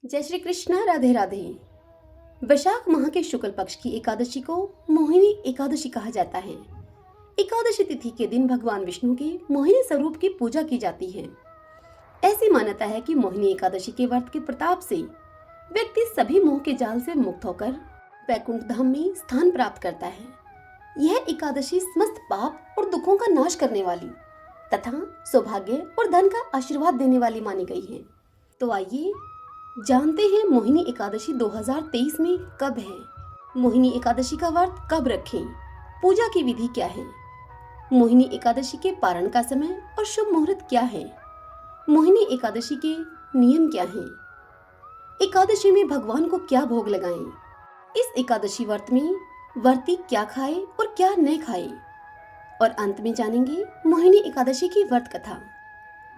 जय श्री कृष्णा। राधे राधे। वैशाख माह के शुक्ल पक्ष की एकादशी को मोहिनी एकादशी कहा जाता है। एकादशी तिथि के दिन भगवान विष्णु के मोहिनी स्वरूप की पूजा की जाती है। ऐसी मान्यता है कि मोहिनी एकादशी के व्रत के प्रताप से व्यक्ति सभी मोह के जाल से मुक्त होकर वैकुंठ धाम में स्थान प्राप्त करता है। यह एकादशी समस्त पाप और दुखों का नाश करने वाली तथा सौभाग्य और धन का आशीर्वाद देने वाली मानी गई है। तो आइए जानते हैं मोहिनी एकादशी 2023 में कब है। मोहिनी एकादशी का व्रत कब रखें, पूजा की विधि क्या है, मोहिनी एकादशी के पारण का समय और शुभ मुहूर्त क्या है, मोहिनी एकादशी के नियम क्या हैं, एकादशी में भगवान को क्या भोग लगाएं, इस एकादशी व्रत में व्रती क्या खाए और क्या न खाए, और अंत में जानेंगे मोहिनी एकादशी की व्रत कथा।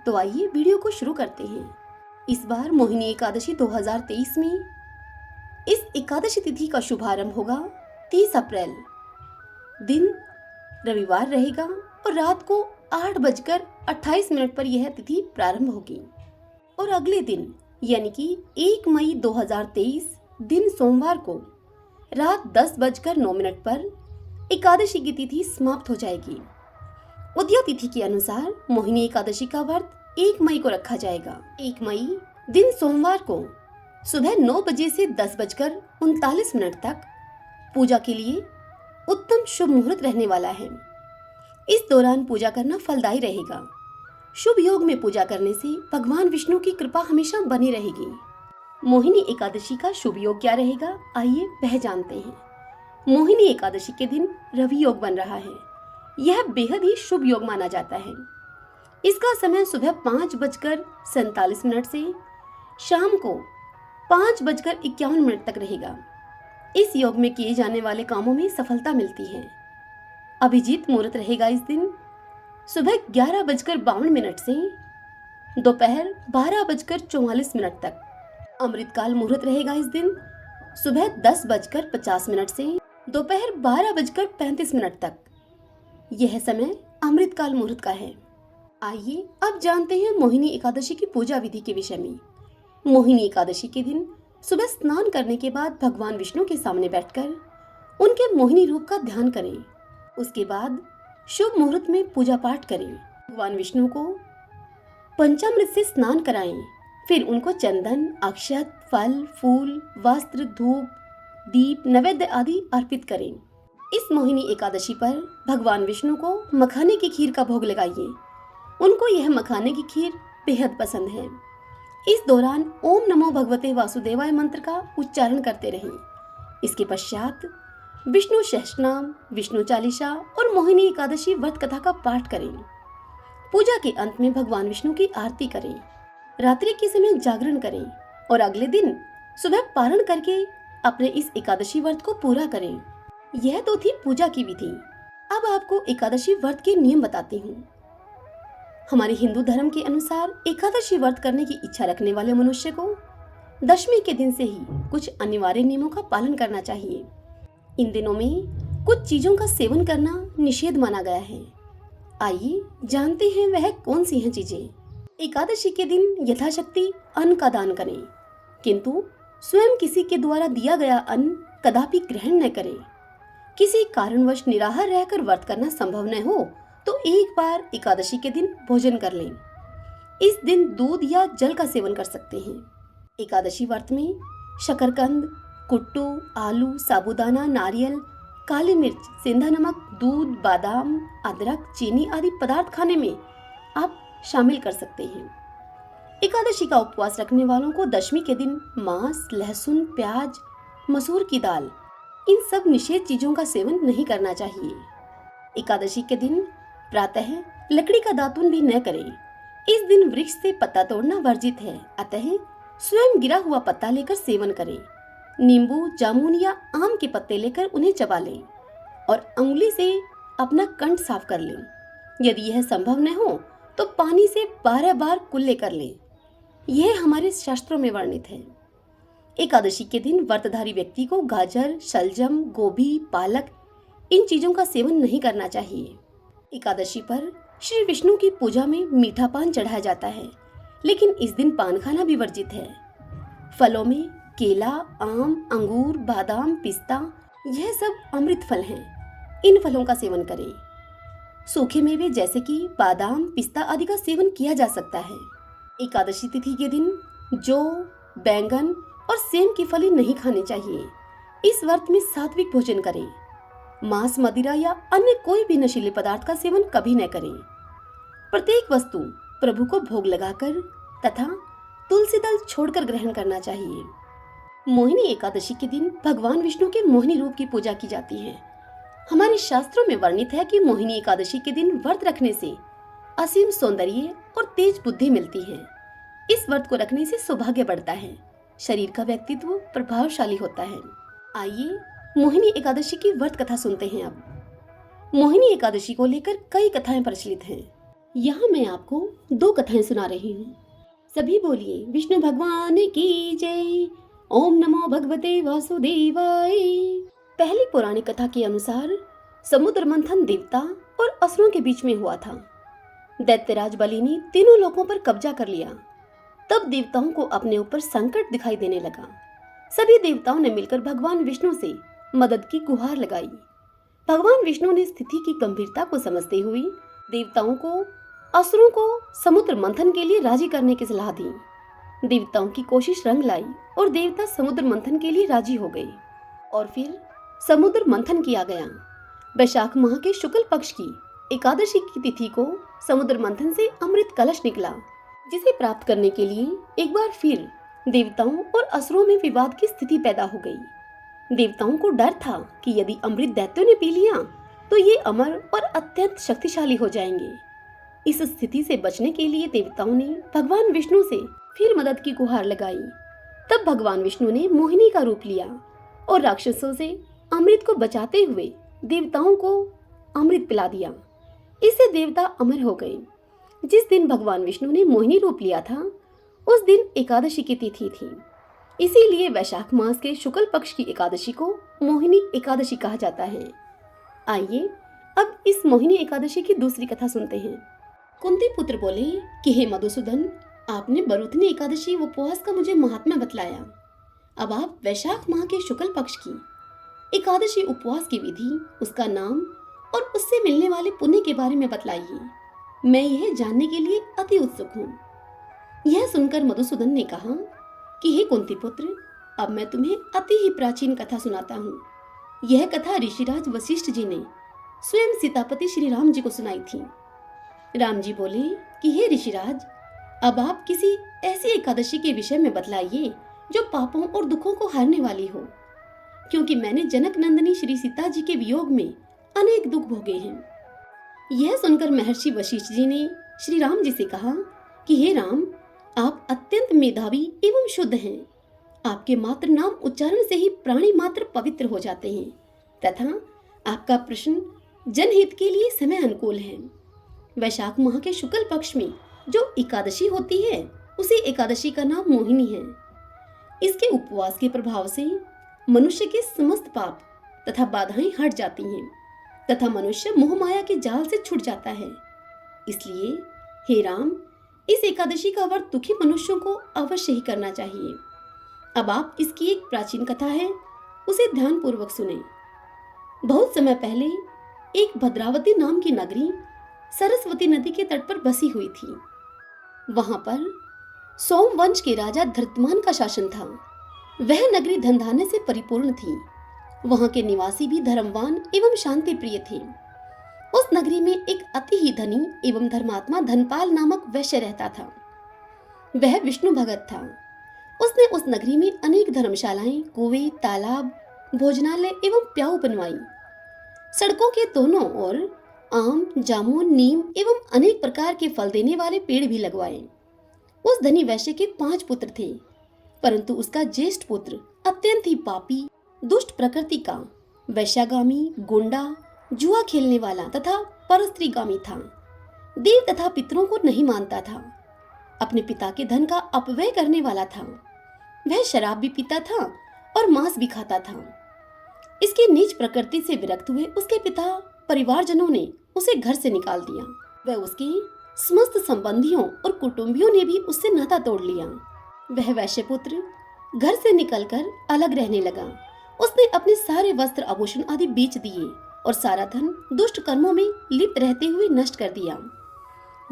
तो आइए वीडियो को शुरू करते हैं। इस बार मोहिनी एकादशी 2023 में इस एकादशी तिथि का शुभारंभ होगा 30 अप्रैल। दिन रविवार रहेगा और रात को 8:28 पर यह तिथि प्रारंभ होगी और अगले दिन यानी कि 1 मई 2023 दिन सोमवार को रात 10:09 पर एकादशी की तिथि समाप्त हो जाएगी। उदया तिथि के अनुसार मोहिनी एकादशी का व्रत 1 मई को रखा जाएगा। 1 मई दिन सोमवार को सुबह 9 बजे से 10:39 तक पूजा के लिए उत्तम शुभ मुहूर्त रहने वाला है। इस दौरान पूजा करना फलदायी रहेगा। शुभ योग में पूजा करने से भगवान विष्णु की कृपा हमेशा बनी रहेगी। मोहिनी एकादशी का शुभ योग क्या रहेगा, आइए वह जानते हैं। मोहिनी एकादशी के दिन रवि योग बन रहा है। यह बेहद ही शुभ योग माना जाता है। इसका समय सुबह 5:47 से शाम को 5:51 तक रहेगा। इस योग में किए जाने वाले कामों में सफलता मिलती है। अभिजीत मुहूर्त रहेगा इस दिन सुबह 11:52 से दोपहर 12:44 तक। अमृतकाल मुहूर्त रहेगा इस दिन सुबह 10:50 से दोपहर 12:35 तक। यह समय अमृतकाल मुहूर्त का है। आइए अब जानते हैं मोहिनी एकादशी की पूजा विधि के विषय में। मोहिनी एकादशी के दिन सुबह स्नान करने के बाद भगवान विष्णु के सामने बैठकर उनके मोहिनी रूप का ध्यान करें। उसके बाद शुभ मुहूर्त में पूजा पाठ करें। भगवान विष्णु को पंचामृत से स्नान कराएं। फिर उनको चंदन, अक्षत, फल, फूल, वस्त्र, धूप, दीप, नैवेद्य आदि अर्पित करें। इस मोहिनी एकादशी पर भगवान विष्णु को मखाने की खीर का भोग लगाइए। उनको यह मखाने की खीर बेहद पसंद है। इस दौरान ओम नमो भगवते वासुदेवाय मंत्र का उच्चारण करते रहें। इसके पश्चात विष्णु सहस्रनाम, विष्णु चालीसा और मोहिनी एकादशी व्रत कथा का पाठ करें। पूजा के अंत में भगवान विष्णु की आरती करें। रात्रि के समय जागरण करें और अगले दिन सुबह पारण करके अपने इस एकादशी व्रत को पूरा करें। यह तो थी पूजा की विधि। अब आपको एकादशी व्रत के नियम बताती हूँ। हमारे हिंदू धर्म के अनुसार एकादशी व्रत करने की इच्छा रखने वाले मनुष्य को दशमी के दिन से ही कुछ अनिवार्य नियमों का पालन करना चाहिए। इन दिनों में कुछ चीजों का सेवन करना निषेध माना गया है। आइए जानते हैं वह कौन सी हैं चीजें। एकादशी के दिन यथाशक्ति अन्न का दान करें, किंतु स्वयं किसी के द्वारा दिया गया अन्न कदापि ग्रहण न करें। किसी कारणवश निराहार रहकर व्रत करना संभव न हो तो एक बार एकादशी के दिन भोजन कर लें। इस दिन दूध या जल का सेवन कर सकते हैं। एकादशी व्रत में शकरकंद, कुट्टू, आलू, साबूदाना, नारियल, काली मिर्च, सेंधा नमक, दूध, बादाम, अदरक, चीनी आदि पदार्थ खाने में आप शामिल कर सकते हैं। एकादशी का उपवास रखने वालों को दशमी के दिन मांस, लहसुन, प्याज, मसूर की दाल, इन सब निषेध चीजों का सेवन नहीं करना चाहिए। एकादशी के दिन प्रातः लकड़ी का दातुन भी न करें। इस दिन वृक्ष से पत्ता तोड़ना वर्जित है, अतः स्वयं गिरा हुआ पत्ता लेकर सेवन करें। नींबू, जामुन या आम के पत्ते लेकर उन्हें चबा लें और अंगुली से अपना कंठ साफ कर लें। यदि यह संभव न हो तो पानी से 12 बार कुल्ले कर लें। यह हमारे शास्त्रों में वर्णित है। एकादशी के दिन व्रतधारी व्यक्ति को गाजर, शलजम, गोभी, पालक इन चीजों का सेवन नहीं करना चाहिए। एकादशी पर श्री विष्णु की पूजा में मीठा पान चढ़ाया जाता है, लेकिन इस दिन पान खाना भी वर्जित है। फलों में केला, आम, अंगूर, बादाम, पिस्ता, यह सब अमृत फल हैं। इन फलों का सेवन करें। सूखे मेवे जैसे कि बादाम, पिस्ता आदि का सेवन किया जा सकता है। एकादशी तिथि के दिन जौ, बैंगन और सेम की फली नहीं खानी चाहिए। इस व्रत में सात्विक भोजन करें। मांस, मदिरा या अन्य कोई भी नशीले पदार्थ का सेवन कभी न करें। प्रत्येक वस्तु प्रभु को भोग लगाकर तथा तुलसी दल छोड़कर ग्रहण करना चाहिए। मोहिनी एकादशी के दिन भगवान विष्णु के मोहिनी रूप की पूजा की जाती है। हमारे शास्त्रों में वर्णित है कि मोहिनी एकादशी के दिन व्रत रखने से असीम सौंदर्य और तेज बुद्धि मिलती है। इस व्रत को रखने से सौभाग्य बढ़ता है, शरीर का व्यक्तित्व प्रभावशाली होता है। आइए मोहिनी एकादशी की व्रत कथा सुनते हैं। अब मोहिनी एकादशी को लेकर कई कथाएं प्रचलित हैं। यहाँ मैं आपको 2 कथाएं सुना रही हूँ। सभी बोलिए विष्णु भगवान की जय। ओम नमो भगवते वासुदेवाय। पहली पौराणिक कथा के अनुसार समुद्र मंथन देवता और असुरों के बीच में हुआ था। दैत्यराज बलि ने तीनों लोकों पर कब्जा कर लिया। तब देवताओं को अपने ऊपर संकट दिखाई देने लगा। सभी देवताओं ने मिलकर भगवान विष्णु से मदद की गुहार लगाई। भगवान विष्णु ने स्थिति की गंभीरता को समझते हुए देवताओं को असुरों को समुद्र मंथन के लिए राजी करने की सलाह दी। देवताओं की कोशिश रंग लाई और देवता समुद्र मंथन के लिए राजी हो गए और फिर समुद्र मंथन किया गया। वैशाख माह के शुक्ल पक्ष की एकादशी की तिथि को समुद्र मंथन से अमृत कलश निकला, जिसे प्राप्त करने के लिए एक बार फिर देवताओं और असुरों में विवाद की स्थिति पैदा हो गई। देवताओं को डर था कि यदि अमृत दैत्यों ने पी लिया तो ये अमर और अत्यंत शक्तिशाली हो जाएंगे। इस स्थिति से बचने के लिए देवताओं ने भगवान विष्णु से फिर मदद की गुहार लगाई। तब भगवान विष्णु ने मोहिनी का रूप लिया और राक्षसों से अमृत को बचाते हुए देवताओं को अमृत पिला दिया। इससे देवता अमर हो गए। जिस दिन भगवान विष्णु ने मोहिनी रूप लिया था उस दिन एकादशी की तिथि थी। इसीलिए वैशाख मास के शुक्ल पक्ष की एकादशी को मोहिनी एकादशी कहा जाता है। आइए अब इस मोहिनी एकादशी की दूसरी कथा सुनते हैं। कुंती पुत्र बोले कि हे मधुसूदन, आपने बरूथनी एकादशी उपवास का मुझे महात्म्य बतलाया। अब आप वैशाख माह के शुक्ल पक्ष की एकादशी उपवास की विधि, उसका नाम और उससे मिलने वाले पुण्य के बारे में बतलाइए। मैं यह जानने के लिए अति उत्सुक हूँ। यह सुनकर मधुसूदन ने कहा कि हे कुंती पुत्र, अब मैं तुम्हें अति ही प्राचीन कथा सुनाता हूँ। यह कथा ऋषिराज वशिष्ठ जी ने स्वयं सीतापति श्री राम जी को सुनाई थी। राम जी बोले कि हे ऋषिराज, अब आप किसी ऐसी एकादशी के विषय में बतलाइए जो पापों और दुखों को हरने वाली हो, क्योंकि मैंने जनक नंदिनी श्री सीता जी के वियोग में अनेक दुख भोगे हैं। यह सुनकर महर्षि वशिष्ठ जी ने श्री राम जी से कहा कि हे राम, आप अत्यंत मेधावी एवं शुद्ध हैं। आपके मात्र नाम उच्चारण से ही प्राणी मात्र पवित्र हो जाते हैं तथा आपका प्रश्न जनहित के लिए समय अनुकूल है। वैशाख माह के शुक्ल पक्ष में जो एकादशी होती है उसी एकादशी का नाम मोहिनी है। इसके उपवास के प्रभाव से मनुष्य के समस्त पाप तथा बाधाएं हट जाती हैं तथा मनुष्य मोह माया के जाल से छूट जाता है। इसलिए हे राम, इस एकादशी का व्रत दुखी मनुष्यों को अवश्य ही करना चाहिए। अब आप इसकी एक प्राचीन कथा है, उसे ध्यान पूर्वक सुने। बहुत समय पहले एक भद्रावती नाम की नगरी सरस्वती नदी के तट पर बसी हुई थी। वहां पर सोम वंश के राजा धृतमान का शासन था। वह नगरी धन धान्य से परिपूर्ण थी। वहां के निवासी भी धर्मवान एवं शांति प्रिय थे। उस नगरी में एक अति ही धनी एवं धर्मात्मा धनपाल नामक वैश्य रहता था। वह विष्णु भगत था। उसने उस नगरी में अनेक धर्मशालाएं, कुएं, तालाब, भोजनालय एवं प्याऊ बनवाई। सड़कों के दोनों ओर आम, जामुन, नीम एवं अनेक प्रकार के फल देने वाले पेड़ भी लगवाए। उस धनी वैश्य के 5 पुत्र थे, परंतु उसका ज्येष्ठ पुत्र अत्यंत ही पापी, दुष्ट प्रकृति का, वैश्यागामी, गुंडा, जुआ खेलने वाला तथा परस्त्रीगामी था। देव तथा पितरों को नहीं मानता था। अपने पिता के धन का अपव्यय करने वाला था। वह शराब भी पीता था और मांस भी खाता था। इसकी नीच प्रकृति से विरक्त हुए उसके पिता परिवारजनों ने उसे घर से निकाल दिया। वह उसके समस्त संबंधियों और कुटुंबियों ने भी उससे नाता तोड़ लिया। वह वैश्यपुत्र घर से निकलकर अलग रहने लगा। उसने अपने सारे वस्त्र आभूषण आदि बेच दिए और सारा धन दुष्ट कर्मों में लिप्त रहते हुए नष्ट कर दिया।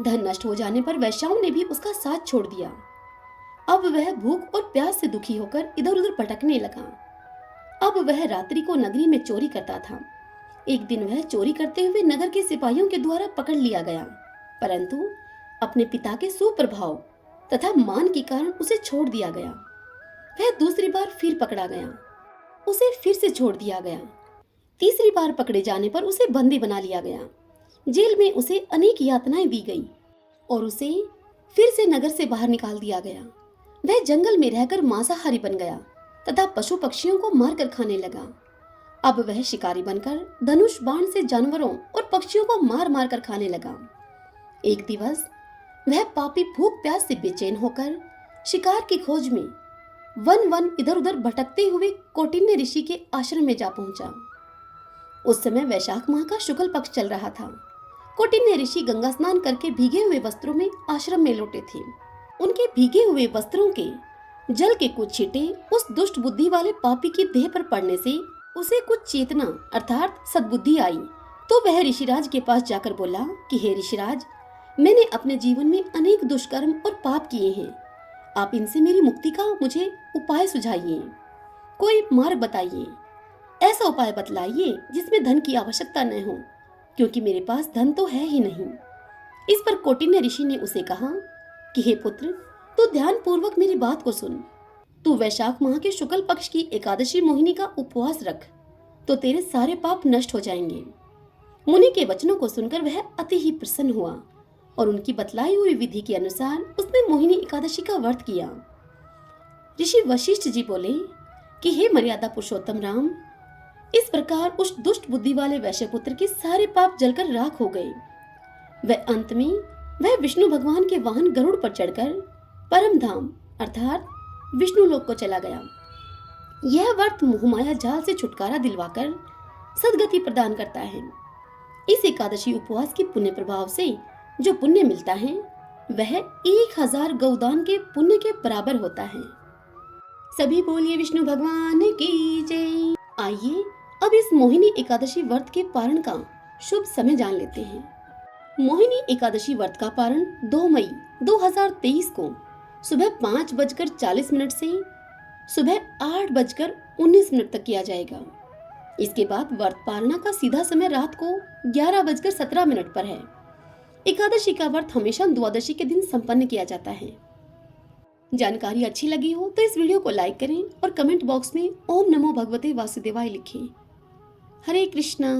धन नष्ट हो जाने पर वेश्याओं ने भी उसका साथ छोड़ दिया। अब वह भूख और प्यास से दुखी होकर इधर उधर भटकने लगा। अब वह रात्रि को नगरी में चोरी करता था। एक दिन वह चोरी करते हुए नगर के सिपाहियों के द्वारा पकड़ लिया गया, परंतु अपने पिता के सुप्रभाव तथा मान के कारण उसे छोड़ दिया गया। वह दूसरी बार फिर पकड़ा गया, उसे फिर से छोड़ दिया गया। तीसरी बार पकड़े जाने पर उसे बंदी बना लिया गया। जेल में उसे अनेक यातनाएं दी गई और उसे फिर से नगर से बाहर निकाल दिया गया। वह जंगल में रहकर मांसाहारी बन गया तथा पशु पक्षियों को मारकर खाने लगा। अब वह शिकारी बनकर धनुष बाण से जानवरों और पक्षियों को मार मार कर खाने लगा। एक दिवस वह पापी भूख प्यास से बेचैन होकर शिकार की खोज में वन वन इधर उधर भटकते हुए कौटिन्य ऋषि के आश्रम में जा पहुंचा। उस समय वैशाख माह का शुक्ल पक्ष चल रहा था। कौटिन्य ऋषि गंगा स्नान करके भीगे हुए वस्त्रों में आश्रम में लौटे थे। उनके भीगे हुए वस्त्रों के जल के कुछ छींटे उस दुष्ट बुद्धि वाले पापी की देह पर पड़ने से उसे कुछ चेतना अर्थात सद्बुद्धि आई। तो वह ऋषिराज के पास जाकर बोला कि हे ऋषिराज, मैंने अपने जीवन में अनेक दुष्कर्म और पाप किए हैं। आप इनसे मेरी मुक्ति का मुझे उपाय सुझाइए, कोई मार्ग बताइए। ऐसा उपाय बतलाइए जिसमें धन की आवश्यकता न हो, क्योंकि मेरे पास धन तो है ही नहीं। इस पर कौटिन्य ऋषि ने उसे कहा कि हे पुत्र, तू ध्यान पूर्वक मेरी बात को सुन। तू वैशाख माह के शुक्ल पक्ष की एकादशी मोहिनी का उपवास रख, तो तेरे सारे पाप नष्ट हो जाएंगे। मुनि के वचनों को सुनकर वह अति ही प्रसन्न हुआ और उनकी बतलाई हुई विधि के अनुसार उसने मोहिनी एकादशी का व्रत किया। ऋषि वशिष्ठ जी बोले कि हे मर्यादा पुरुषोत्तम राम, इस प्रकार उस दुष्ट बुद्धि वाले वैश्यपुत्र के सारे पाप जलकर राख हो गए। वह अंत में वह विष्णु भगवान के वाहन गरुड़ पर चढ़कर परम धाम अर्थात विष्णु लोक को चला गया। यह व्रत मोहमाया जाल से छुटकारा दिलवाकर सद्गति प्रदान करता है। इस एकादशी उपवास के पुण्य प्रभाव से जो पुण्य मिलता है वह 1000 गौदान के पुण्य के बराबर होता है। सभी बोलिए विष्णु भगवान की जय। आइए अब इस मोहिनी एकादशी व्रत के पारण का शुभ समय जान लेते हैं। मोहिनी एकादशी व्रत का पारण 2 मई 2023 को सुबह 5:40 से सुबह 8:19 तक किया जाएगा। इसके बाद व्रत पालना का सीधा समय रात को 11:17 पर है। एकादशी का व्रत हमेशा द्वादशी के दिन संपन्न किया जाता है। जानकारी अच्छी लगी हो तो इस वीडियो को लाइक करें और कमेंट बॉक्स में ओम नमो भगवते वासुदेवाय लिखें। हरे कृष्णा।